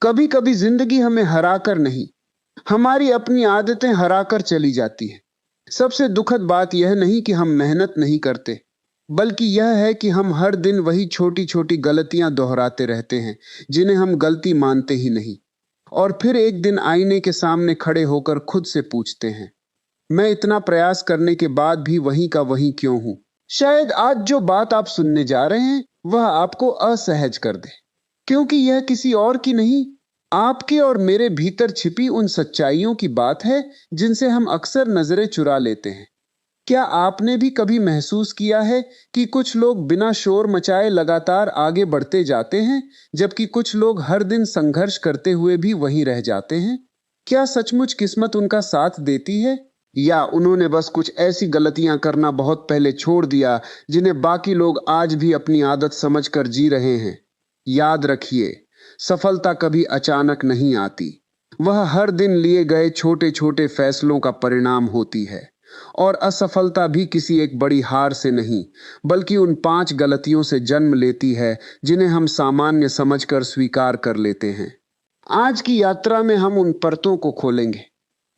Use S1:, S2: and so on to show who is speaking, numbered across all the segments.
S1: कभी कभी जिंदगी हमें हराकर नहीं, हमारी अपनी आदतें हराकर चली जाती हैं। सबसे दुखद बात यह नहीं कि हम मेहनत नहीं करते, बल्कि यह है कि हम हर दिन वही छोटी छोटी गलतियां दोहराते रहते हैं, जिन्हें हम गलती मानते ही नहीं। और फिर एक दिन आईने के सामने खड़े होकर खुद से पूछते हैं, मैं इतना प्रयास करने के बाद भी वहीं का वहीं क्यों हूं? शायद आज जो बात आप सुनने जा रहे हैं वह आपको असहज कर दे, क्योंकि यह किसी और की नहीं, आपके और मेरे भीतर छिपी उन सच्चाइयों की बात है जिनसे हम अक्सर नजरें चुरा लेते हैं। क्या आपने भी कभी महसूस किया है कि कुछ लोग बिना शोर मचाए लगातार आगे बढ़ते जाते हैं, जबकि कुछ लोग हर दिन संघर्ष करते हुए भी वहीं रह जाते हैं? क्या सचमुच किस्मत उनका साथ देती है, या उन्होंने बस कुछ ऐसी गलतियां करना बहुत पहले छोड़ दिया जिन्हें बाकी लोग आज भी अपनी आदत समझकर जी रहे हैं? याद रखिए, सफलता कभी अचानक नहीं आती। वह हर दिन लिए गए छोटे छोटे फैसलों का परिणाम होती है। और असफलता भी किसी एक बड़ी हार से नहीं, बल्कि उन 5 गलतियों से जन्म लेती है जिन्हें हम सामान्य समझकर स्वीकार कर लेते हैं। आज की यात्रा में हम उन परतों को खोलेंगे,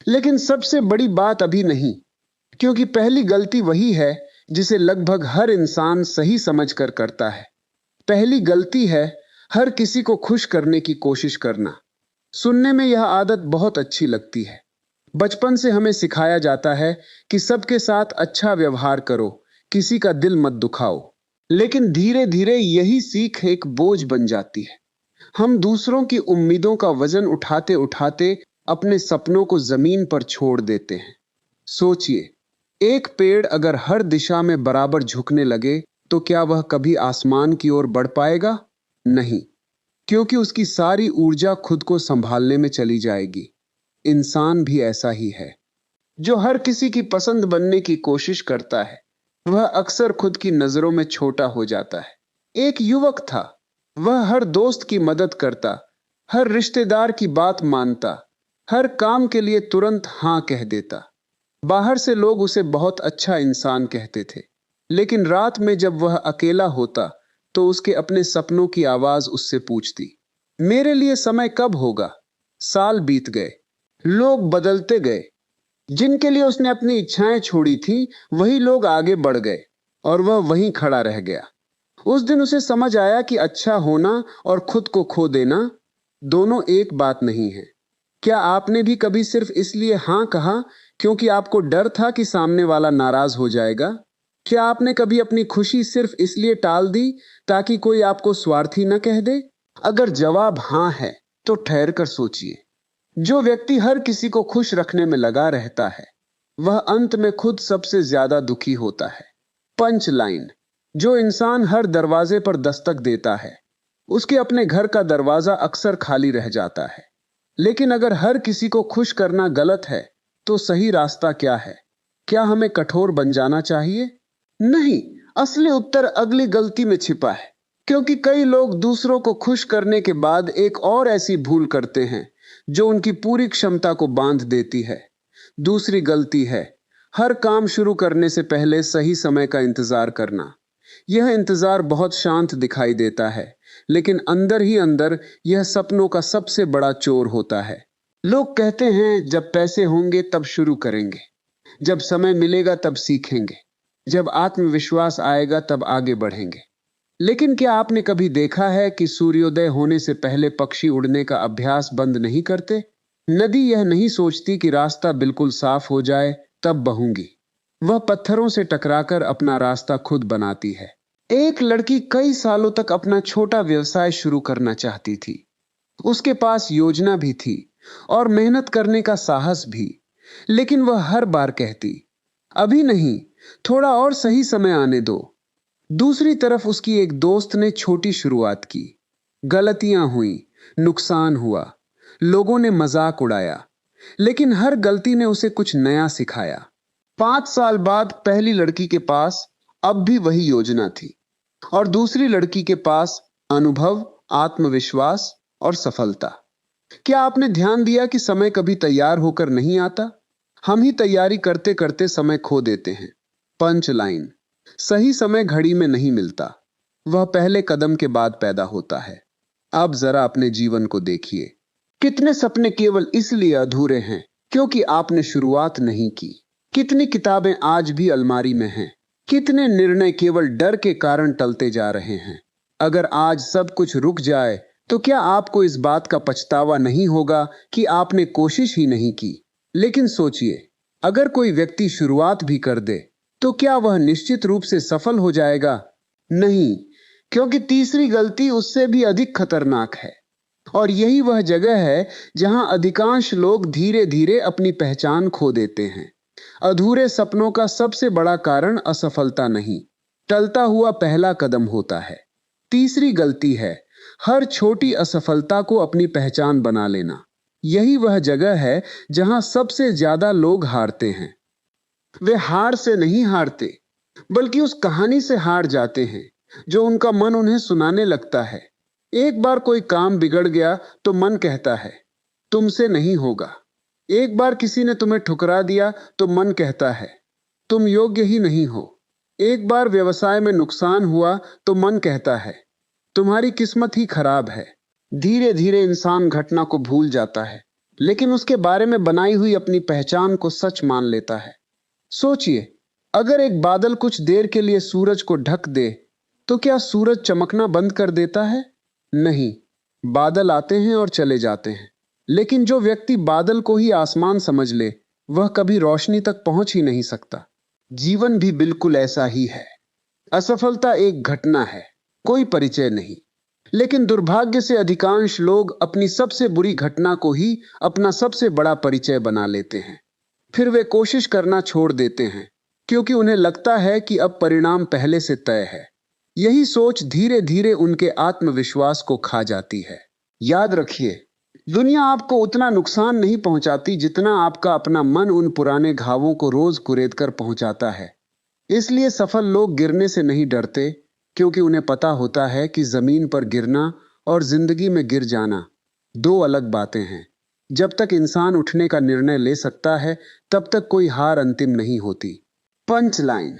S1: लेकिन सबसे बड़ी बात अभी नहीं, क्योंकि पहली गलती वही है जिसे लगभग हर इंसान सही समझकर करता है। पहली गलती है हर किसी को खुश करने की कोशिश करना। सुनने में यह आदत बहुत अच्छी लगती है। बचपन से हमें सिखाया जाता है कि सबके साथ अच्छा व्यवहार करो, किसी का दिल मत दुखाओ। लेकिन धीरे धीरे यही सीख एक बोझ बन जाती है। हम दूसरों की उम्मीदों का वजन उठाते उठाते अपने सपनों को जमीन पर छोड़ देते हैं। सोचिए, एक पेड़ अगर हर दिशा में बराबर झुकने लगे तो क्या वह कभी आसमान की ओर बढ़ पाएगा? नहीं, क्योंकि उसकी सारी ऊर्जा खुद को संभालने में चली जाएगी। इंसान भी ऐसा ही है। जो हर किसी की पसंद बनने की कोशिश करता है, वह अक्सर खुद की नजरों में छोटा हो जाता है। एक युवक था, वह हर दोस्त की मदद करता, हर रिश्तेदार की बात मानता, हर काम के लिए तुरंत हां कह देता। बाहर से लोग उसे बहुत अच्छा इंसान कहते थे, लेकिन रात में जब वह अकेला होता तो उसके अपने सपनों की आवाज उससे पूछती, मेरे लिए समय कब होगा? साल बीत गए, लोग बदलते गए। जिनके लिए उसने अपनी इच्छाएं छोड़ी थी, वही लोग आगे बढ़ गए, और वह वहीं खड़ा रह गया। उस दिन उसे समझ आया कि अच्छा होना और खुद को खो देना दोनों एक बात नहीं है। क्या आपने भी कभी सिर्फ इसलिए हां कहा क्योंकि आपको डर था कि सामने वाला नाराज हो जाएगा? क्या आपने कभी अपनी खुशी सिर्फ इसलिए टाल दी ताकि कोई आपको स्वार्थी न कह दे? अगर जवाब हां है, तो ठहर कर सोचिए। जो व्यक्ति हर किसी को खुश रखने में लगा रहता है, वह अंत में खुद सबसे ज्यादा दुखी होता है। पंच लाइन: जो इंसान हर दरवाजे पर दस्तक देता है, उसके अपने घर का दरवाजा अक्सर खाली रह जाता है। लेकिन अगर हर किसी को खुश करना गलत है, तो सही रास्ता क्या है? क्या हमें कठोर बन जाना चाहिए? नहीं, असली उत्तर अगली गलती में छिपा है। क्योंकि कई लोग दूसरों को खुश करने के बाद एक और ऐसी भूल करते हैं जो उनकी पूरी क्षमता को बांध देती है। दूसरी गलती है हर काम शुरू करने से पहले सही समय का इंतजार करना। यह इंतजार बहुत शांत दिखाई देता है, लेकिन अंदर ही अंदर यह सपनों का सबसे बड़ा चोर होता है। लोग कहते हैं जब पैसे होंगे तब शुरू करेंगे, जब समय मिलेगा तब सीखेंगे, जब आत्मविश्वास आएगा तब आगे बढ़ेंगे। लेकिन क्या आपने कभी देखा है कि सूर्योदय होने से पहले पक्षी उड़ने का अभ्यास बंद नहीं करते? नदी यह नहीं सोचती कि रास्ता बिल्कुल साफ हो जाए तब बहूंगी। वह पत्थरों से टकराकर अपना रास्ता खुद बनाती है। एक लड़की कई सालों तक अपना छोटा व्यवसाय शुरू करना चाहती थी। उसके पास योजना भी थी और मेहनत करने का साहस भी। लेकिन वह हर बार कहती, अभी नहीं, थोड़ा और सही समय आने दो। दूसरी तरफ उसकी एक दोस्त ने छोटी शुरुआत की। गलतियां हुई, नुकसान हुआ, लोगों ने मजाक उड़ाया, लेकिन हर गलती ने उसे कुछ नया सिखाया। 5 साल बाद पहली लड़की के पास अब भी वही योजना थी, और दूसरी लड़की के पास अनुभव, आत्मविश्वास और सफलता। क्या आपने ध्यान दिया कि समय कभी तैयार होकर नहीं आता? हम ही तैयारी करते करते समय खो देते हैं। पंच लाइन: सही समय घड़ी में नहीं मिलता, वह पहले कदम के बाद पैदा होता है। आप जरा अपने जीवन को देखिए। कितने सपने केवल इसलिए अधूरे हैं क्योंकि आपने शुरुआत नहीं की। कितनी किताबें आज भी अलमारी में हैं। कितने निर्णय केवल डर के कारण टलते जा रहे हैं। अगर आज सब कुछ रुक जाए तो क्या आपको इस बात का पछतावा नहीं होगा कि आपने कोशिश ही नहीं की? लेकिन सोचिए, अगर कोई व्यक्ति शुरुआत भी कर दे तो क्या वह निश्चित रूप से सफल हो जाएगा? नहीं, क्योंकि तीसरी गलती उससे भी अधिक खतरनाक है। और यही वह जगह है जहां अधिकांश लोग धीरे धीरे अपनी पहचान खो देते हैं। अधूरे सपनों का सबसे बड़ा कारण असफलता नहीं, टलता हुआ पहला कदम होता है। तीसरी गलती है हर छोटी असफलता को अपनी पहचान बना लेना। यही वह जगह है जहां सबसे ज्यादा लोग हारते हैं। वे हार से नहीं हारते, बल्कि उस कहानी से हार जाते हैं जो उनका मन उन्हें सुनाने लगता है। एक बार कोई काम बिगड़ गया तो मन कहता है, तुमसे नहीं होगा। एक बार किसी ने तुम्हें ठुकरा दिया तो मन कहता है, तुम योग्य ही नहीं हो। एक बार व्यवसाय में नुकसान हुआ तो मन कहता है, तुम्हारी किस्मत ही खराब है। धीरे धीरे इंसान घटना को भूल जाता है, लेकिन उसके बारे में बनाई हुई अपनी पहचान को सच मान लेता है। सोचिए, अगर एक बादल कुछ देर के लिए सूरज को ढक दे तो क्या सूरज चमकना बंद कर देता है? नहीं, बादल आते हैं और चले जाते हैं। लेकिन जो व्यक्ति बादल को ही आसमान समझ ले, वह कभी रोशनी तक पहुंच ही नहीं सकता। जीवन भी बिल्कुल ऐसा ही है। असफलता एक घटना है, कोई परिचय नहीं। लेकिन दुर्भाग्य से अधिकांश लोग अपनी सबसे बुरी घटना को ही अपना सबसे बड़ा परिचय बना लेते हैं। फिर वे कोशिश करना छोड़ देते हैं क्योंकि उन्हें लगता है कि अब परिणाम पहले से तय है। यही सोच धीरे धीरे उनके आत्मविश्वास को खा जाती है। याद रखिए, दुनिया आपको उतना नुकसान नहीं पहुंचाती जितना आपका अपना मन उन पुराने घावों को रोज कुरेद कर पहुंचाता है। इसलिए सफल लोग गिरने से नहीं डरते, क्योंकि उन्हें पता होता है कि जमीन पर गिरना और जिंदगी में गिर जाना दो अलग बातें हैं। जब तक इंसान उठने का निर्णय ले सकता है, तब तक कोई हार अंतिम नहीं होती। पंच लाइन: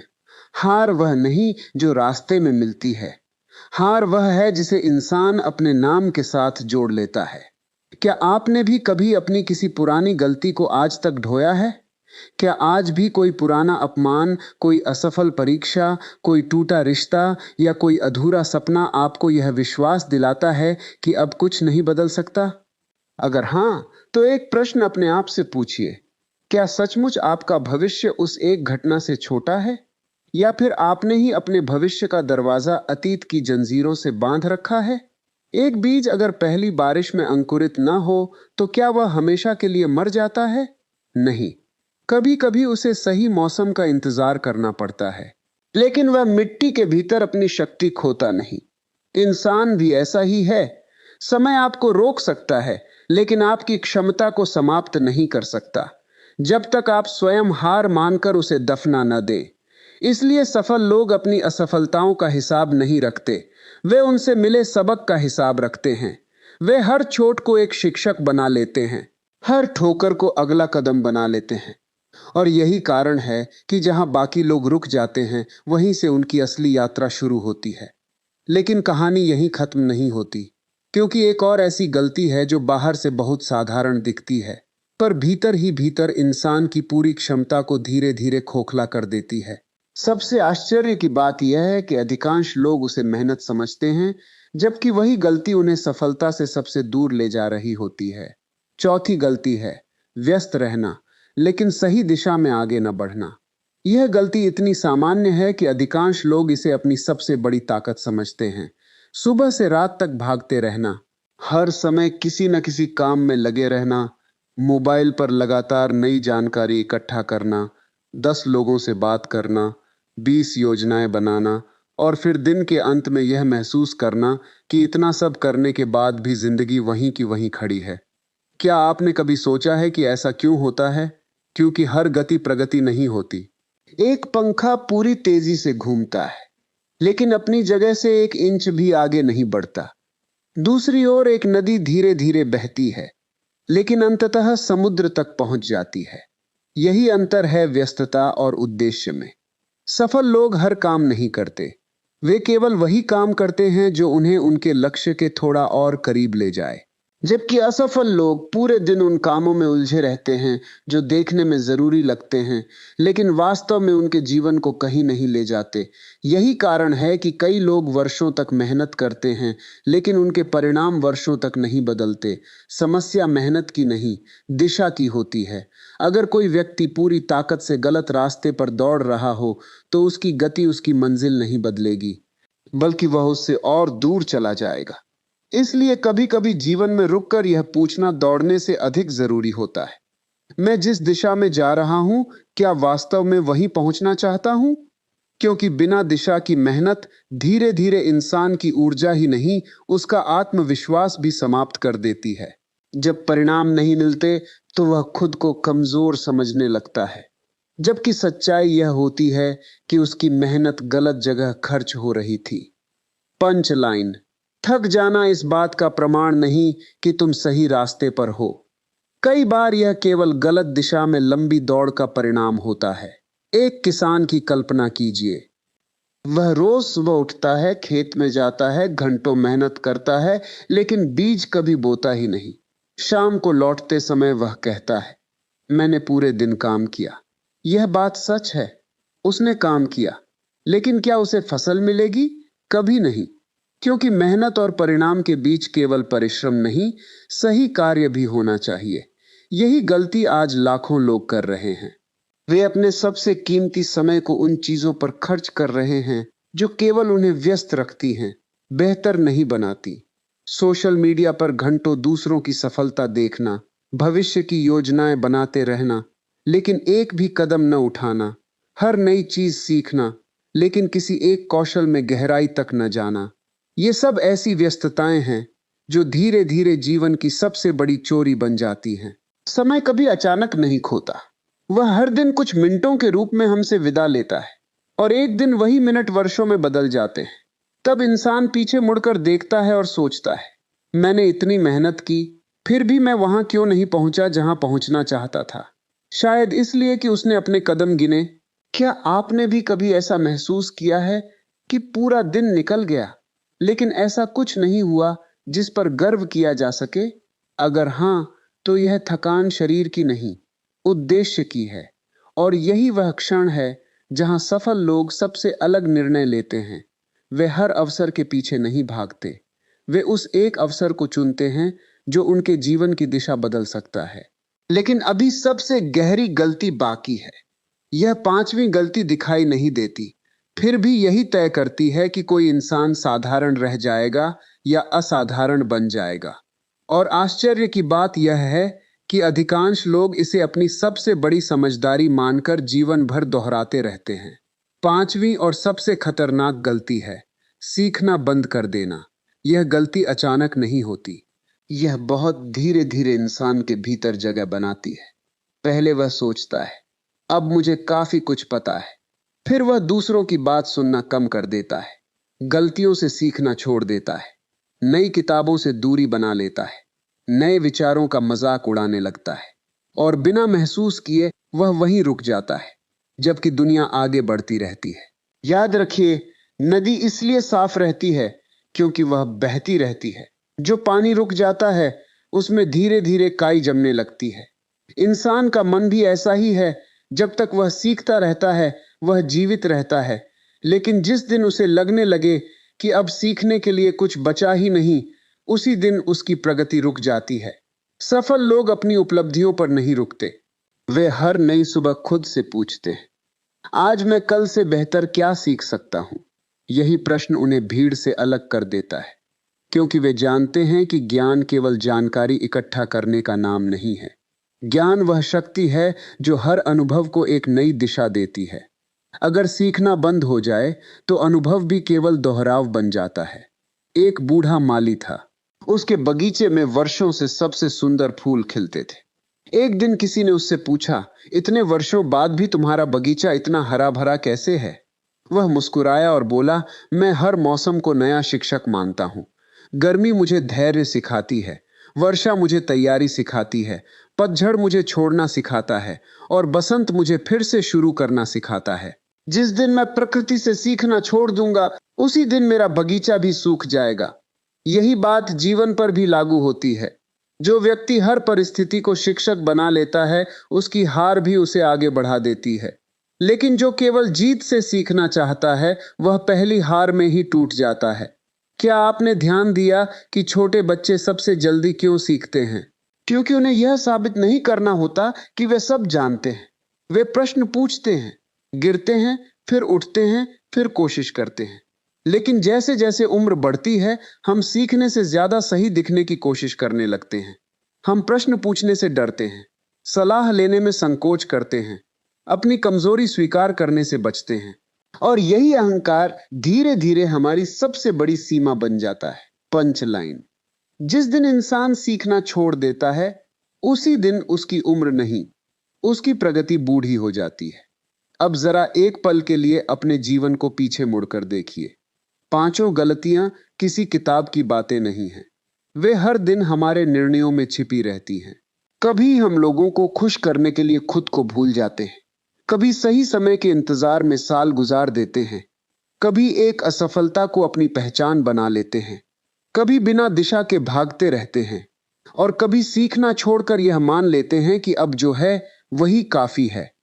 S1: हार वह नहीं जो रास्ते में मिलती है, हार वह है जिसे इंसान अपने नाम के साथ जोड़ लेता है। क्या आपने भी कभी अपनी किसी पुरानी गलती को आज तक ढोया है? क्या आज भी कोई पुराना अपमान, कोई असफल परीक्षा, कोई टूटा रिश्ता या कोई अधूरा सपना आपको यह विश्वास दिलाता है कि अब कुछ नहीं बदल सकता? अगर हां, तो एक प्रश्न अपने आप से पूछिए, क्या सचमुच आपका भविष्य उस एक घटना से छोटा है? या फिर आपने ही अपने भविष्य का दरवाजा अतीत की जंजीरों से बांध रखा है? एक बीज अगर पहली बारिश में अंकुरित ना हो तो क्या वह हमेशा के लिए मर जाता है? नहीं, कभी कभी उसे सही मौसम का इंतजार करना पड़ता है, लेकिन वह मिट्टी के भीतर अपनी शक्ति खोता नहीं। इंसान भी ऐसा ही है। समय आपको रोक सकता है, लेकिन आपकी क्षमता को समाप्त नहीं कर सकता, जब तक आप स्वयं हार मानकर उसे दफना न दें। इसलिए सफल लोग अपनी असफलताओं का हिसाब नहीं रखते, वे उनसे मिले सबक का हिसाब रखते हैं। वे हर चोट को एक शिक्षक बना लेते हैं, हर ठोकर को अगला कदम बना लेते हैं। और यही कारण है कि जहां बाकी लोग रुक जाते हैं, वहीं से उनकी असली यात्रा शुरू होती है। लेकिन कहानी यहीं खत्म नहीं होती, क्योंकि एक और ऐसी गलती है जो बाहर से बहुत साधारण दिखती है, पर भीतर ही भीतर इंसान की पूरी क्षमता को धीरे धीरे खोखला कर देती है। सबसे आश्चर्य की बात यह है कि अधिकांश लोग उसे मेहनत समझते हैं, जबकि वही गलती उन्हें सफलता से सबसे दूर ले जा रही होती है। चौथी गलती है व्यस्त रहना, लेकिन सही दिशा में आगे न बढ़ना। यह गलती इतनी सामान्य है कि अधिकांश लोग इसे अपनी सबसे बड़ी ताकत समझते हैं। सुबह से रात तक भागते रहना, हर समय किसी न किसी काम में लगे रहना, मोबाइल पर लगातार नई जानकारी इकट्ठा करना, 10 लोगों से बात करना, 20 योजनाएं बनाना, और फिर दिन के अंत में यह महसूस करना कि इतना सब करने के बाद भी जिंदगी वहीं की वहीं खड़ी है। क्या आपने कभी सोचा है कि ऐसा क्यों होता है? क्योंकि हर गति प्रगति नहीं होती। एक पंखा पूरी तेजी से घूमता है, लेकिन अपनी जगह से 1 इंच भी आगे नहीं बढ़ता। दूसरी ओर एक नदी धीरे धीरे बहती है, लेकिन अंततः समुद्र तक पहुंच जाती है। यही अंतर है व्यस्तता और उद्देश्य में। सफल लोग हर काम नहीं करते, वे केवल वही काम करते हैं जो उन्हें उनके लक्ष्य के थोड़ा और करीब ले जाए, जबकि असफल लोग पूरे दिन उन कामों में उलझे रहते हैं जो देखने में जरूरी लगते हैं लेकिन वास्तव में उनके जीवन को कहीं नहीं ले जाते। यही कारण है कि कई लोग वर्षों तक मेहनत करते हैं लेकिन उनके परिणाम वर्षों तक नहीं बदलते। समस्या मेहनत की नहीं, दिशा की होती है। अगर कोई व्यक्ति पूरी ताकत से गलत रास्ते पर दौड़ रहा हो तो उसकी गति उसकी मंजिल नहीं बदलेगी, बल्कि वह उससे और दूर चला जाएगा। इसलिए कभी-कभी जीवन में रुककर यह पूछना दौड़ने से अधिक जरूरी होता है, मैं जिस दिशा में जा रहा हूं, क्या वास्तव में वहीं पहुंचना चाहता हूं? क्योंकि बिना दिशा की मेहनत धीरे-धीरे इंसान की ऊर्जा ही नहीं, उसका आत्मविश्वास भी समाप्त कर देती है। जब परिणाम नहीं मिलते, तो वह खुद को कमजोर समझने लगता है, जबकि सच्चाई यह होती है कि उसकी मेहनत गलत जगह खर्च हो रही थी। पंच लाइन: थक जाना इस बात का प्रमाण नहीं कि तुम सही रास्ते पर हो। कई बार यह केवल गलत दिशा में लंबी दौड़ का परिणाम होता है। एक किसान की कल्पना कीजिए। वह रोज सुबह उठता है, खेत में जाता है, घंटों मेहनत करता है, लेकिन बीज कभी बोता ही नहीं। शाम को लौटते समय वह कहता है, मैंने पूरे दिन काम किया। यह बात सच है, उसने काम किया, लेकिन क्या उसे फसल मिलेगी? कभी नहीं, क्योंकि मेहनत और परिणाम के बीच केवल परिश्रम नहीं, सही कार्य भी होना चाहिए। यही गलती आज लाखों लोग कर रहे हैं। वे अपने सबसे कीमती समय को उन चीजों पर खर्च कर रहे हैं जो केवल उन्हें व्यस्त रखती हैं, बेहतर नहीं बनाती। सोशल मीडिया पर घंटों दूसरों की सफलता देखना, भविष्य की योजनाएं बनाते रहना, लेकिन एक भी कदम न उठाना, हर नई चीज सीखना, लेकिन किसी एक कौशल में गहराई तक न जाना, ये सब ऐसी व्यस्तताएं हैं जो धीरे धीरे जीवन की सबसे बड़ी चोरी बन जाती हैं। समय कभी अचानक नहीं खोता, वह हर दिन कुछ मिनटों के रूप में हमसे विदा लेता है, और एक दिन वही मिनट वर्षों में बदल जाते हैं। तब इंसान पीछे मुड़कर देखता है और सोचता है, मैंने इतनी मेहनत की, फिर भी मैं वहां क्यों नहीं पहुंचा जहां पहुंचना चाहता था? शायद इसलिए कि उसने अपने कदम गिने। क्या आपने भी कभी ऐसा महसूस किया है कि पूरा दिन निकल गया लेकिन ऐसा कुछ नहीं हुआ जिस पर गर्व किया जा सके? अगर हां, तो यह थकान शरीर की नहीं, उद्देश्य की है। और यही वह क्षण है जहां सफल लोग सबसे अलग निर्णय लेते हैं। वे हर अवसर के पीछे नहीं भागते, वे उस एक अवसर को चुनते हैं जो उनके जीवन की दिशा बदल सकता है। लेकिन अभी सबसे गहरी गलती बाकी है। यह पांचवी गलती दिखाई नहीं देती, फिर भी यही तय करती है कि कोई इंसान साधारण रह जाएगा या असाधारण बन जाएगा। और आश्चर्य की बात यह है कि अधिकांश लोग इसे अपनी सबसे बड़ी समझदारी मानकर जीवन भर दोहराते रहते हैं। पांचवी और सबसे खतरनाक गलती है सीखना बंद कर देना। यह गलती अचानक नहीं होती, यह बहुत धीरे धीरे इंसान के भीतर जगह बनाती है। पहले वह सोचता है, अब मुझे काफी कुछ पता है। फिर वह दूसरों की बात सुनना कम कर देता है, गलतियों से सीखना छोड़ देता है, नई किताबों से दूरी बना लेता है, नए विचारों का मजाक उड़ाने लगता है, और बिना महसूस किए वह वहीं रुक जाता है, जबकि दुनिया आगे बढ़ती रहती है। याद रखिए, नदी इसलिए साफ रहती है क्योंकि वह बहती रहती है। जो पानी रुक जाता है, उसमें धीरे धीरे काई जमने लगती है। इंसान का मन भी ऐसा ही है, जब तक वह सीखता रहता है, वह जीवित रहता है। लेकिन जिस दिन उसे लगने लगे कि अब सीखने के लिए कुछ बचा ही नहीं, उसी दिन उसकी प्रगति रुक जाती है। सफल लोग अपनी उपलब्धियों पर नहीं रुकते, वे हर नई सुबह खुद से पूछते हैं, आज मैं कल से बेहतर क्या सीख सकता हूं? यही प्रश्न उन्हें भीड़ से अलग कर देता है, क्योंकि वे जानते हैं कि ज्ञान केवल जानकारी इकट्ठा करने का नाम नहीं है। ज्ञान वह शक्ति है जो हर अनुभव को एक नई दिशा देती है। अगर सीखना बंद हो जाए, तो अनुभव भी केवल दोहराव बन जाता है। एक बूढ़ा माली था, उसके बगीचे में वर्षों से सबसे सुंदर फूल खिलते थे। एक दिन किसी ने उससे पूछा, इतने वर्षों बाद भी तुम्हारा बगीचा इतना हरा भरा कैसे है? वह मुस्कुराया और बोला, मैं हर मौसम को नया शिक्षक मानता हूं। गर्मी मुझे धैर्य सिखाती है, वर्षा मुझे तैयारी सिखाती है, पतझड़ मुझे छोड़ना सिखाता है, और बसंत मुझे फिर से शुरू करना सिखाता है। जिस दिन मैं प्रकृति से सीखना छोड़ दूंगा, उसी दिन मेरा बगीचा भी सूख जाएगा। यही बात जीवन पर भी लागू होती है। जो व्यक्ति हर परिस्थिति को शिक्षक बना लेता है, उसकी हार भी उसे आगे बढ़ा देती है। लेकिन जो केवल जीत से सीखना चाहता है, वह पहली हार में ही टूट जाता है। क्या आपने ध्यान दिया कि छोटे बच्चे सबसे जल्दी क्यों सीखते हैं? क्योंकि उन्हें यह साबित नहीं करना होता कि वे सब जानते हैं। वे प्रश्न पूछते हैं, गिरते हैं, फिर उठते हैं, फिर कोशिश करते हैं। लेकिन जैसे जैसे उम्र बढ़ती है, हम सीखने से ज्यादा सही दिखने की कोशिश करने लगते हैं। हम प्रश्न पूछने से डरते हैं, सलाह लेने में संकोच करते हैं, अपनी कमजोरी स्वीकार करने से बचते हैं। और यही अहंकार धीरे धीरे हमारी सबसे बड़ी सीमा बन जाता है। पंच लाइन: जिस दिन इंसान सीखना छोड़ देता है, उसी दिन उसकी उम्र नहीं, उसकी प्रगति बूढ़ी हो जाती है। अब जरा एक पल के लिए अपने जीवन को पीछे मुड़कर देखिए। पांचों गलतियां किसी किताब की बातें नहीं हैं। वे हर दिन हमारे निर्णयों में छिपी रहती हैं। कभी हम लोगों को खुश करने के लिए खुद को भूल जाते हैं, कभी सही समय के इंतजार में साल गुजार देते हैं, कभी एक असफलता को अपनी पहचान बना लेते हैं, कभी बिना दिशा के भागते रहते हैं, और कभी सीखना छोड़कर यह मान लेते हैं कि अब जो है वही काफी है।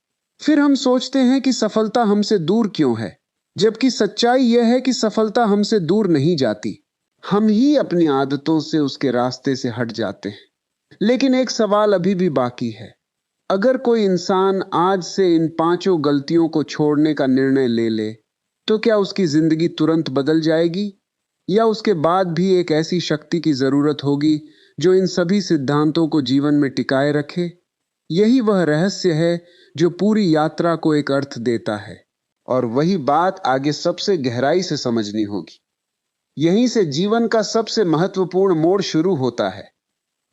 S1: फिर हम सोचते हैं कि सफलता हमसे दूर क्यों है, जबकि सच्चाई यह है कि सफलता हमसे दूर नहीं जाती। हम ही अपनी आदतों से उसके रास्ते से हट जाते हैं। लेकिन एक सवाल अभी भी बाकी है। अगर कोई इंसान आज से इन पांचों गलतियों को छोड़ने का निर्णय ले ले, तो क्या उसकी जिंदगी तुरंत बदल जाएगी, या उसके बाद भी एक ऐसी शक्ति की जरूरत होगी जो इन सभी सिद्धांतों को जीवन में टिकाए रखे? यही वह रहस्य है जो पूरी यात्रा को एक अर्थ देता है। और वही बात आगे सबसे गहराई से समझनी होगी। यहीं से जीवन का सबसे महत्वपूर्ण मोड़ शुरू होता है,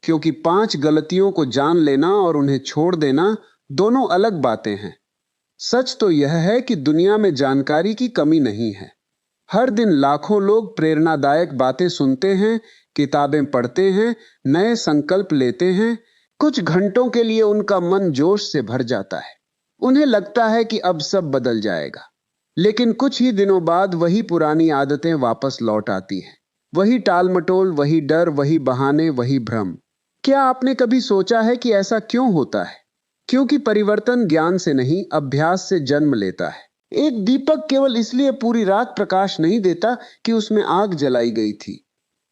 S1: क्योंकि पांच गलतियों को जान लेना और उन्हें छोड़ देना दोनों अलग बातें हैं। सच तो यह है कि दुनिया में जानकारी की कमी नहीं है। हर दिन लाखों लोग प्रेरणादायक बातें सुनते हैं, किताबें पढ़ते हैं, नए संकल्प लेते हैं। कुछ घंटों के लिए उनका मन जोश से भर जाता है। उन्हें लगता है कि अब सब बदल जाएगा। लेकिन कुछ ही दिनों बाद वही पुरानी आदतें वापस लौट आती हैं। वही टालमटोल, वही डर, वही बहाने, वही भ्रम। क्या आपने कभी सोचा है कि ऐसा क्यों होता है? क्योंकि परिवर्तन ज्ञान से नहीं, अभ्यास से जन्म लेता है। एक दीपक केवल इसलिए पूरी रात प्रकाश नहीं देता कि उसमें आग जलाई गई थी।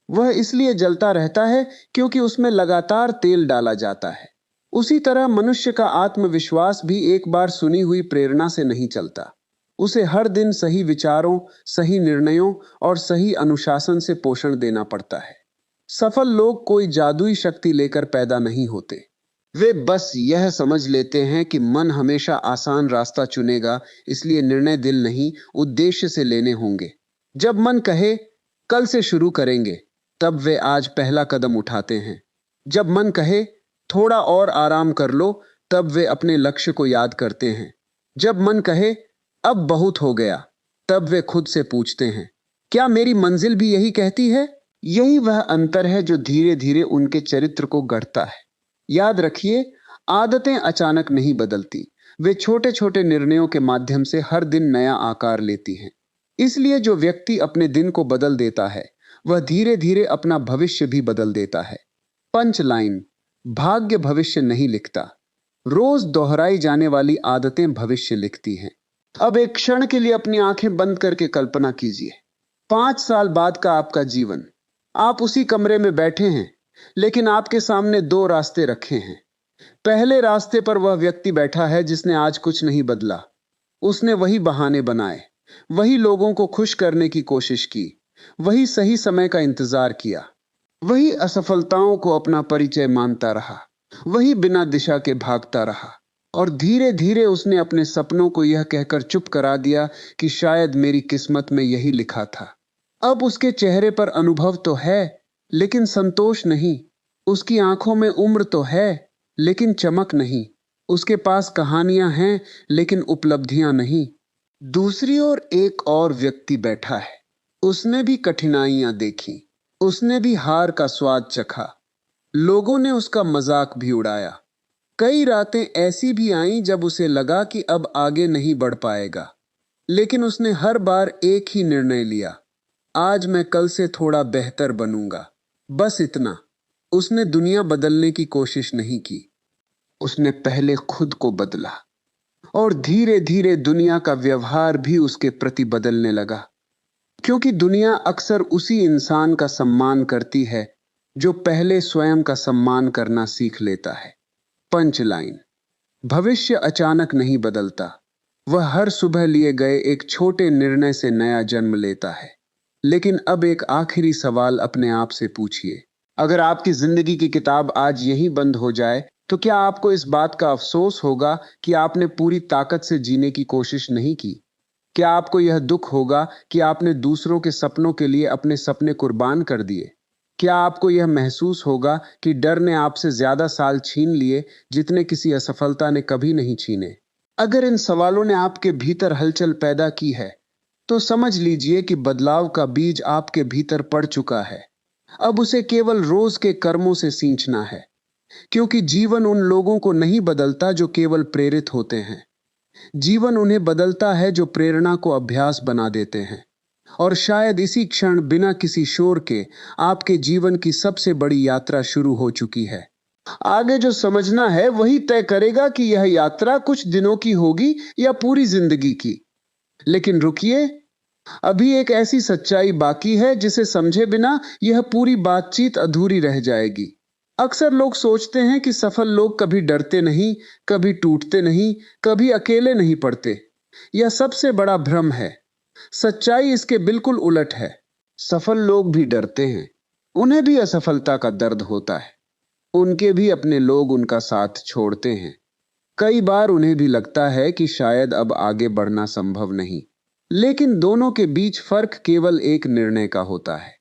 S1: वह इसलिए जलता रहता है क्योंकि उसमें लगातार तेल डाला जाता है। उसी तरह मनुष्य का आत्मविश्वास भी एक बार सुनी हुई प्रेरणा से नहीं चलता। उसे हर दिन सही विचारों, सही निर्णयों और सही अनुशासन से पोषण देना पड़ता है। सफल लोग कोई जादुई शक्ति लेकर पैदा नहीं होते। वे बस यह समझ लेते हैं कि मन हमेशा आसान रास्ता चुनेगा, इसलिए निर्णय दिल नहीं, उद्देश्य से लेने होंगे। जब मन कहे कल से शुरू करेंगे, तब वे आज पहला कदम उठाते हैं। जब मन कहे थोड़ा और आराम कर लो, तब वे अपने लक्ष्य को याद करते हैं। जब मन कहे अब बहुत हो गया, तब वे खुद से पूछते हैं, क्या मेरी मंजिल भी यही कहती है? यही वह अंतर है जो धीरे धीरे उनके चरित्र को गढ़ता है। याद रखिए, आदतें अचानक नहीं बदलती, वे छोटे छोटे निर्णयों के माध्यम से हर दिन नया आकार लेती हैं। इसलिए जो व्यक्ति अपने दिन को बदल देता है, वह धीरे धीरे अपना भविष्य भी बदल देता है। पंच लाइन: भाग्य भविष्य नहीं लिखता, रोज दोहराई जाने वाली आदतें भविष्य लिखती हैं। अब एक क्षण के लिए अपनी आंखें बंद करके कल्पना कीजिए, 5 साल बाद का आपका जीवन। आप उसी कमरे में बैठे हैं, लेकिन आपके सामने दो रास्ते रखे हैं। पहले रास्ते पर वह व्यक्ति बैठा है जिसने आज कुछ नहीं बदला। उसने वही बहाने बनाए, वही लोगों को खुश करने की कोशिश की, वही सही समय का इंतजार किया, वही असफलताओं को अपना परिचय मानता रहा, वही बिना दिशा के भागता रहा। और धीरे धीरे उसने अपने सपनों को यह कहकर चुप करा दिया कि शायद मेरी किस्मत में यही लिखा था। अब उसके चेहरे पर अनुभव तो है, लेकिन संतोष नहीं। उसकी आंखों में उम्र तो है, लेकिन चमक नहीं। उसके पास कहानियां हैं, लेकिन उपलब्धियां नहीं। दूसरी ओर एक और व्यक्ति बैठा है। उसने भी कठिनाइयां देखी, उसने भी हार का स्वाद चखा। लोगों ने उसका मजाक भी उड़ाया। कई रातें ऐसी भी आईं जब उसे लगा कि अब आगे नहीं बढ़ पाएगा। लेकिन उसने हर बार एक ही निर्णय लिया, आज मैं कल से थोड़ा बेहतर बनूंगा। बस इतना। उसने दुनिया बदलने की कोशिश नहीं की। उसने पहले खुद को बदला और धीरे धीरे दुनिया का व्यवहार भी उसके प्रति बदलने लगा, क्योंकि दुनिया अक्सर उसी इंसान का सम्मान करती है जो पहले स्वयं का सम्मान करना सीख लेता है। Punch line. भविष्य अचानक नहीं बदलता, वह हर सुबह लिए गए एक छोटे निर्णय से नया जन्म लेता है। लेकिन अब एक आखिरी सवाल अपने आप से पूछिए, अगर आपकी जिंदगी की किताब आज यहीं बंद हो जाए तो क्या आपको इस बात का अफसोस होगा कि आपने पूरी ताकत से जीने की कोशिश नहीं की? क्या आपको यह दुख होगा कि आपने दूसरों के सपनों के लिए अपने सपने कुर्बान कर दिए? क्या आपको यह महसूस होगा कि डर ने आपसे ज्यादा साल छीन लिए जितने किसी असफलता ने कभी नहीं छीने? अगर इन सवालों ने आपके भीतर हलचल पैदा की है तो समझ लीजिए कि बदलाव का बीज आपके भीतर पड़ चुका है। अब उसे केवल रोज के कर्मों से सींचना है, क्योंकि जीवन उन लोगों को नहीं बदलता जो केवल प्रेरित होते हैं। जीवन उन्हें बदलता है जो प्रेरणा को अभ्यास बना देते हैं। और शायद इसी क्षण बिना किसी शोर के आपके जीवन की सबसे बड़ी यात्रा शुरू हो चुकी है। आगे जो समझना है वही तय करेगा कि यह यात्रा कुछ दिनों की होगी या पूरी जिंदगी की। लेकिन रुकिए, अभी एक ऐसी सच्चाई बाकी है जिसे समझे बिना यह पूरी बातचीत अधूरी रह जाएगी। अक्सर लोग सोचते हैं कि सफल लोग कभी डरते नहीं, कभी टूटते नहीं, कभी अकेले नहीं पड़ते। यह सबसे बड़ा भ्रम है। सच्चाई इसके बिल्कुल उलट है। सफल लोग भी डरते हैं, उन्हें भी असफलता का दर्द होता है, उनके भी अपने लोग उनका साथ छोड़ते हैं। कई बार उन्हें भी लगता है कि शायद अब आगे बढ़ना संभव नहीं। लेकिन दोनों के बीच फर्क केवल एक निर्णय का होता है।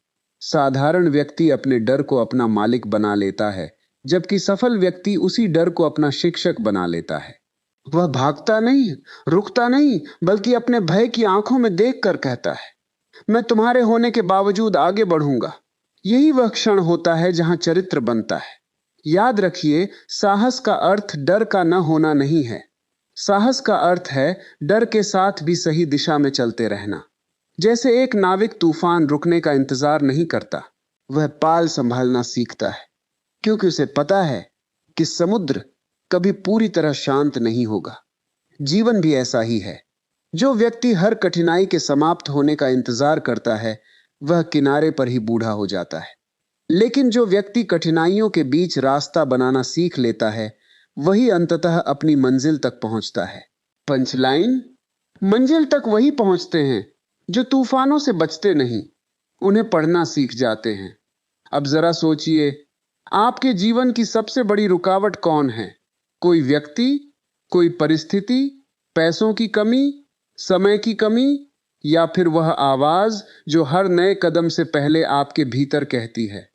S1: साधारण व्यक्ति अपने डर को अपना मालिक बना लेता है, जबकि सफल व्यक्ति उसी डर को अपना शिक्षक बना लेता है। वह भागता नहीं, रुकता नहीं, बल्कि अपने भय की आंखों में देखकर कहता है, मैं तुम्हारे होने के बावजूद आगे बढ़ूंगा। यही वह क्षण होता है जहां चरित्र बनता है। याद रखिए, साहस का अर्थ डर का न होना नहीं है। साहस का अर्थ है डर के साथ भी सही दिशा में चलते रहना। जैसे एक नाविक तूफान रुकने का इंतजार नहीं करता, वह पाल संभालना सीखता है, क्योंकि उसे पता है कि समुद्र कभी पूरी तरह शांत नहीं होगा। जीवन भी ऐसा ही है। जो व्यक्ति हर कठिनाई के समाप्त होने का इंतजार करता है, वह किनारे पर ही बूढ़ा हो जाता है। लेकिन जो व्यक्ति कठिनाइयों के बीच रास्ता बनाना सीख लेता है, वही अंततः अपनी मंजिल तक पहुंचता है। पंचलाइन। मंजिल तक वही पहुंचते हैं जो तूफानों से बचते नहीं, उन्हें पढ़ना सीख जाते हैं। अब जरा सोचिए, आपके जीवन की सबसे बड़ी रुकावट कौन है? कोई व्यक्ति, कोई परिस्थिति, पैसों की कमी, समय की कमी, या फिर वह आवाज जो हर नए कदम से पहले आपके भीतर कहती है,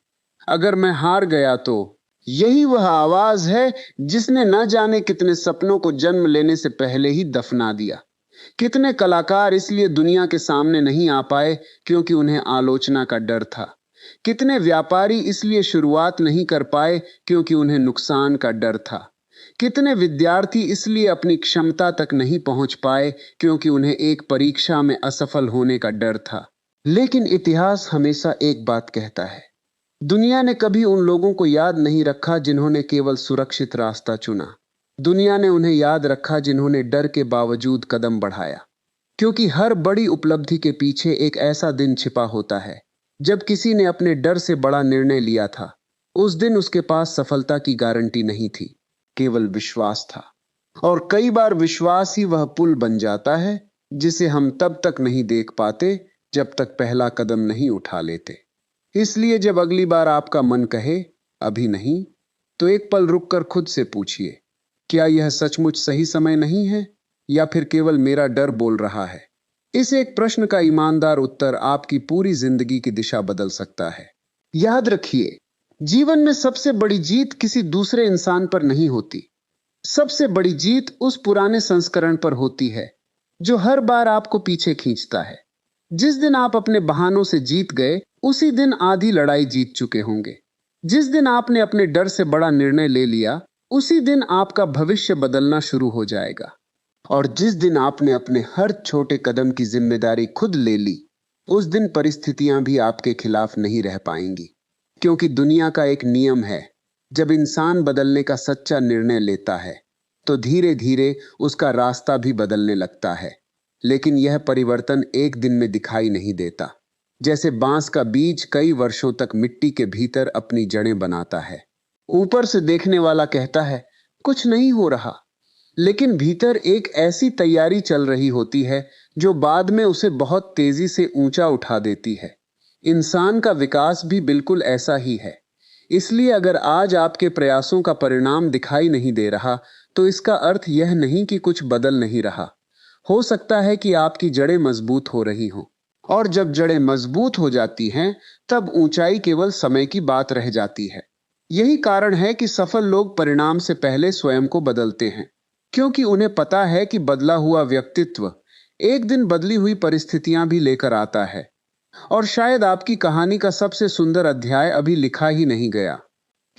S1: अगर मैं हार गया तो? यही वह आवाज है जिसने न जाने कितने सपनों को जन्म लेने से पहले ही दफना दिया। कितने कलाकार इसलिए दुनिया के सामने नहीं आ पाए क्योंकि उन्हें आलोचना का डर था। कितने व्यापारी इसलिए शुरुआत नहीं कर पाए क्योंकि उन्हें नुकसान का डर था। कितने विद्यार्थी इसलिए अपनी क्षमता तक नहीं पहुंच पाए क्योंकि उन्हें एक परीक्षा में असफल होने का डर था। लेकिन इतिहास हमेशा एक बात कहता है, दुनिया ने कभी उन लोगों को याद नहीं रखा जिन्होंने केवल सुरक्षित रास्ता चुना। दुनिया ने उन्हें याद रखा जिन्होंने डर के बावजूद कदम बढ़ाया। क्योंकि हर बड़ी उपलब्धि के पीछे एक ऐसा दिन छिपा होता है जब किसी ने अपने डर से बड़ा निर्णय लिया था। उस दिन उसके पास सफलता की गारंटी नहीं थी, केवल विश्वास था। और कई बार विश्वास ही वह पुल बन जाता है जिसे हम तब तक नहीं देख पाते जब तक पहला कदम नहीं उठा लेते। इसलिए जब अगली बार आपका मन कहे अभी नहीं, तो एक पल रुककर खुद से पूछिए, क्या यह सचमुच सही समय नहीं है या फिर केवल मेरा डर बोल रहा है? इस एक प्रश्न का ईमानदार उत्तर आपकी पूरी जिंदगी की दिशा बदल सकता है। याद रखिए, जीवन में सबसे बड़ी जीत किसी दूसरे इंसान पर नहीं होती। सबसे बड़ी जीत उस पुराने संस्करण पर होती है जो हर बार आपको पीछे खींचता है। जिस दिन आप अपने बहानों से जीत गए, उसी दिन आधी लड़ाई जीत चुके होंगे। जिस दिन आपने अपने डर से बड़ा निर्णय ले लिया, उसी दिन आपका भविष्य बदलना शुरू हो जाएगा। और जिस दिन आपने अपने हर छोटे कदम की जिम्मेदारी खुद ले ली, उस दिन परिस्थितियां भी आपके खिलाफ नहीं रह पाएंगी। क्योंकि दुनिया का एक नियम है, जब इंसान बदलने का सच्चा निर्णय लेता है तो धीरे धीरे उसका रास्ता भी बदलने लगता है। लेकिन यह परिवर्तन एक दिन में दिखाई नहीं देता। जैसे बांस का बीज कई वर्षों तक मिट्टी के भीतर अपनी जड़ें बनाता है। ऊपर से देखने वाला कहता है कुछ नहीं हो रहा, लेकिन भीतर एक ऐसी तैयारी चल रही होती है जो बाद में उसे बहुत तेजी से ऊंचा उठा देती है। इंसान का विकास भी बिल्कुल ऐसा ही है। इसलिए अगर आज आपके प्रयासों का परिणाम दिखाई नहीं दे रहा, तो इसका अर्थ यह नहीं कि कुछ बदल नहीं रहा। हो सकता है कि आपकी जड़ें मजबूत हो रही हों, और जब जड़ें मजबूत हो जाती हैं, तब ऊंचाई केवल समय की बात रह जाती है। यही कारण है कि सफल लोग परिणाम से पहले स्वयं को बदलते हैं, क्योंकि उन्हें पता है कि बदला हुआ व्यक्तित्व एक दिन बदली हुई परिस्थितियां भी लेकर आता है। और शायद आपकी कहानी का सबसे सुंदर अध्याय अभी लिखा ही नहीं गया,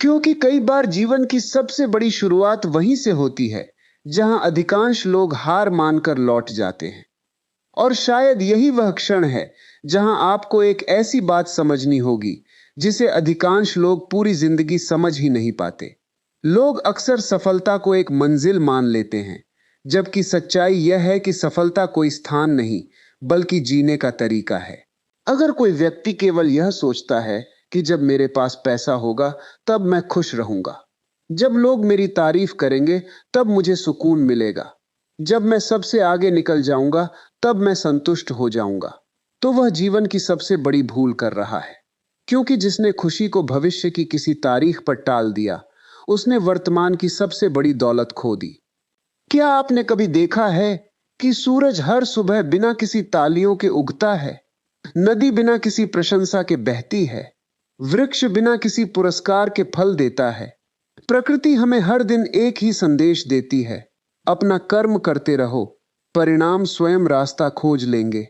S1: क्योंकि कई बार जीवन की सबसे बड़ी शुरुआत वहीं से होती है जहां अधिकांश लोग हार मानकर लौट जाते हैं। और शायद यही वह क्षण है जहां आपको एक ऐसी बात समझनी होगी जिसे अधिकांश लोग पूरी जिंदगी समझ ही नहीं पाते। लोग अक्सर सफलता को एक मंजिल मान लेते हैं, जबकि सच्चाई यह है कि सफलता कोई स्थान नहीं, बल्कि जीने का तरीका है। अगर कोई व्यक्ति केवल यह सोचता है कि जब मेरे पास पैसा होगा तब मैं खुश रहूंगा, जब लोग मेरी तारीफ करेंगे तब मुझे सुकून मिलेगा, जब मैं सबसे आगे निकल जाऊंगा तब मैं संतुष्ट हो जाऊंगा, तो वह जीवन की सबसे बड़ी भूल कर रहा है। क्योंकि जिसने खुशी को भविष्य की किसी तारीख पर टाल दिया, उसने वर्तमान की सबसे बड़ी दौलत खो दी। क्या आपने कभी देखा है कि सूरज हर सुबह बिना किसी तालियों के उगता है? नदी बिना किसी प्रशंसा के बहती है। वृक्ष बिना किसी पुरस्कार के फल देता है। प्रकृति हमें हर दिन एक ही संदेश देती है, अपना कर्म करते रहो, परिणाम स्वयं रास्ता खोज लेंगे।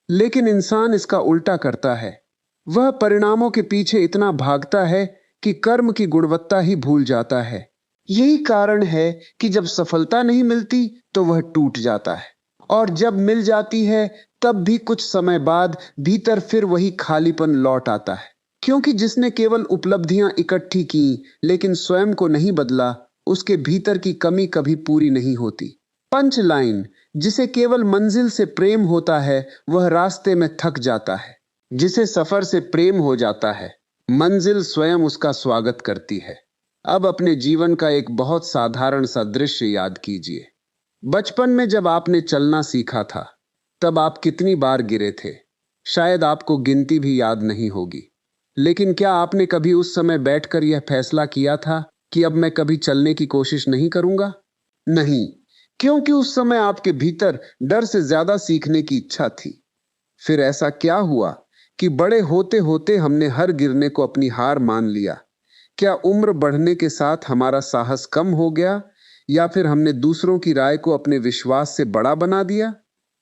S1: लेकिन इंसान इसका उल्टा करता है। वह परिणामों के पीछे इतना भागता है कि कर्म की गुणवत्ता ही भूल जाता है। यही कारण है कि जब सफलता नहीं मिलती तो वह टूट जाता है, और जब मिल जाती है तब भी कुछ समय बाद भीतर फिर वही खालीपन लौट आता है। क्योंकि जिसने केवल उपलब्धियां इकट्ठी की लेकिन स्वयं को नहीं बदला, उसके भीतर की कमी कभी पूरी नहीं होती। पंच लाइन, जिसे केवल मंजिल से प्रेम होता है वह रास्ते में थक जाता है। जिसे सफर से प्रेम हो जाता है, मंजिल स्वयं उसका स्वागत करती है। अब अपने जीवन का एक बहुत साधारण सा दृश्य याद कीजिए। बचपन में जब आपने चलना सीखा था, तब आप कितनी बार गिरे थे? शायद आपको गिनती भी याद नहीं होगी। लेकिन क्या आपने कभी उस समय बैठकर यह फैसला किया था कि अब मैं कभी चलने की कोशिश नहीं करूंगा? नहीं, क्योंकि उस समय आपके भीतर डर से ज्यादा सीखने की इच्छा थी। फिर ऐसा क्या हुआ कि बड़े होते होते हमने हर गिरने को अपनी हार मान लिया? क्या उम्र बढ़ने के साथ हमारा साहस कम हो गया, या फिर हमने दूसरों की राय को अपने विश्वास से बड़ा बना दिया?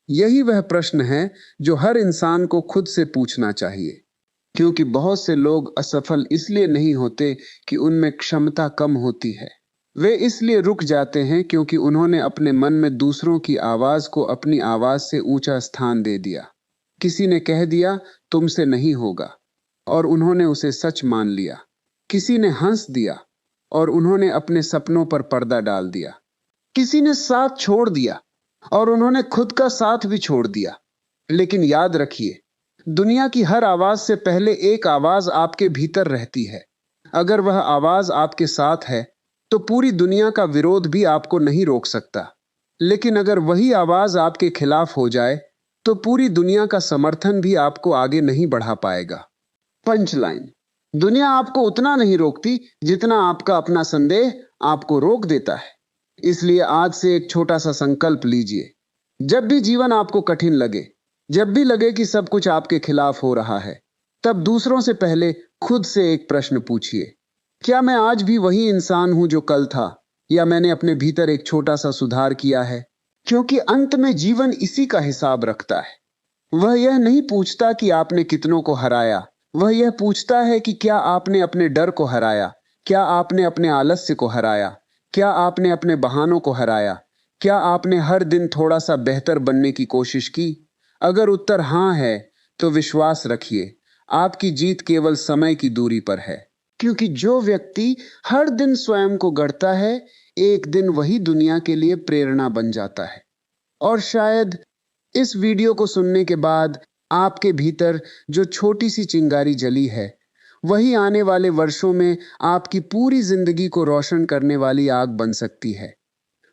S1: यही वह प्रश्न है जो हर इंसान को खुद से पूछना चाहिए। क्योंकि बहुत से लोग असफल इसलिए नहीं होते कि उनमें क्षमता कम होती है। वे इसलिए रुक जाते हैं क्योंकि उन्होंने अपने मन में दूसरों की आवाज को अपनी आवाज से ऊंचा स्थान दे दिया। किसी ने कह दिया तुमसे नहीं होगा, और उन्होंने उसे सच मान लिया। किसी ने हंस दिया और उन्होंने अपने सपनों पर पर्दा डाल दिया। किसी ने साथ छोड़ दिया और उन्होंने खुद का साथ भी छोड़ दिया। लेकिन याद रखिए, दुनिया की हर आवाज से पहले एक आवाज आपके भीतर रहती है। अगर वह आवाज आपके साथ है तो पूरी दुनिया का विरोध भी आपको नहीं रोक सकता। लेकिन अगर वही आवाज आपके खिलाफ हो जाए तो पूरी दुनिया का समर्थन भी आपको आगे नहीं बढ़ा पाएगा। पंचलाइन, दुनिया आपको उतना नहीं रोकती जितना आपका अपना संदेह आपको रोक देता है। इसलिए आज से एक छोटा सा संकल्प लीजिए। जब भी जीवन आपको कठिन लगे, जब भी लगे कि सब कुछ आपके खिलाफ हो रहा है, तब दूसरों से पहले खुद से एक प्रश्न पूछिए, क्या मैं आज भी वही इंसान हूं जो कल था, या मैंने अपने भीतर एक छोटा सा सुधार किया है? क्योंकि अंत में जीवन इसी का हिसाब रखता है। वह यह नहीं पूछता कि आपने कितनों को हराया, वह यह पूछता है कि क्या आपने अपने डर को हराया, क्या आपने अपने आलस्य को हराया, क्या आपने अपने बहानों को हराया, क्या आपने हर दिन थोड़ा सा बेहतर बनने की कोशिश की? अगर उत्तर हाँ है, तो विश्वास रखिए, आपकी जीत केवल समय की दूरी पर है। क्योंकि जो व्यक्ति हर दिन स्वयं को गढ़ता है, एक दिन वही दुनिया के लिए प्रेरणा बन जाता है। और शायद इस वीडियो को सुनने के बाद आपके भीतर जो छोटी सी चिंगारी जली है, वही आने वाले वर्षों में आपकी पूरी जिंदगी को रोशन करने वाली आग बन सकती है।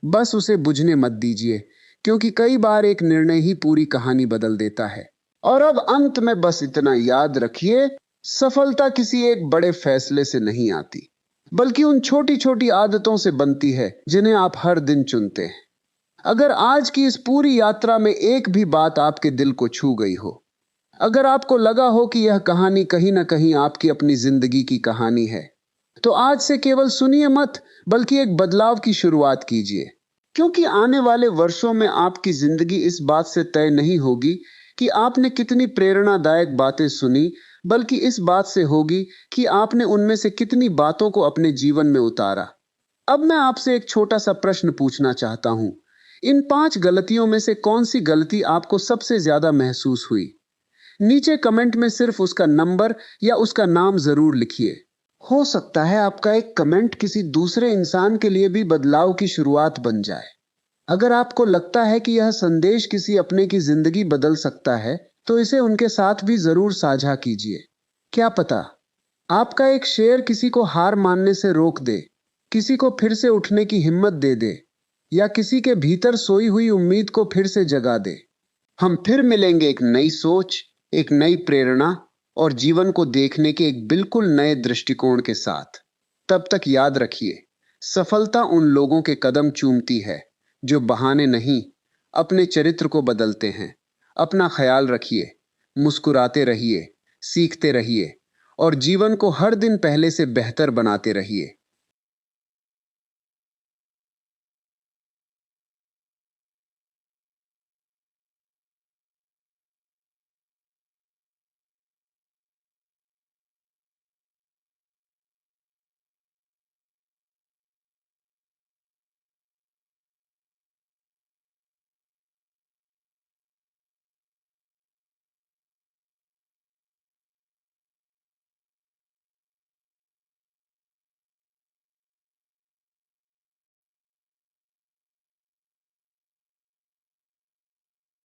S1: बस उसे बुझने मत दीजिए, क्योंकि कई बार एक निर्णय ही पूरी कहानी बदल देता है। और अब अंत में बस इतना याद रखिए, सफलता किसी एक बड़े फैसले से नहीं आती, बल्कि उन छोटी छोटी आदतों से बनती है जिन्हें आप हर दिन चुनते हैं। अगर आज की इस पूरी यात्रा में एक भी बात आपके दिल को छू गई हो, अगर आपको लगा हो कि यह कहानी कहीं ना कहीं आपकी अपनी जिंदगी की कहानी है, तो आज से केवल सुनिए मत, बल्कि एक बदलाव की शुरुआत कीजिए। क्योंकि आने वाले वर्षों में आपकी जिंदगी इस बात से तय नहीं होगी कि आपने कितनी प्रेरणादायक बातें सुनी, बल्कि इस बात से होगी कि आपने उनमें से कितनी बातों को अपने जीवन में उतारा। अब मैं आपसे एक छोटा सा प्रश्न पूछना चाहता हूं। इन 5 गलतियों में से कौन सी गलती आपको सबसे ज्यादा महसूस हुई? नीचे कमेंट में सिर्फ उसका नंबर या उसका नाम जरूर लिखिए। हो सकता है आपका एक कमेंट किसी दूसरे इंसान के लिए भी बदलाव की शुरुआत बन जाए। अगर आपको लगता है कि यह संदेश किसी अपने की जिंदगी बदल सकता है, तो इसे उनके साथ भी जरूर साझा कीजिए। क्या पता आपका एक शेयर किसी को हार मानने से रोक दे, किसी को फिर से उठने की हिम्मत दे दे, या किसी के भीतर सोई हुई उम्मीद को फिर से जगा दे। हम फिर मिलेंगे एक नई सोच, एक नई प्रेरणा और जीवन को देखने के एक बिल्कुल नए दृष्टिकोण के साथ। तब तक याद रखिए, सफलता उन लोगों के कदम चूमती है जो बहाने नहीं, अपने चरित्र को बदलते हैं। अपना ख्याल रखिए, मुस्कुराते रहिए, सीखते रहिए और जीवन को हर दिन पहले से बेहतर बनाते रहिए।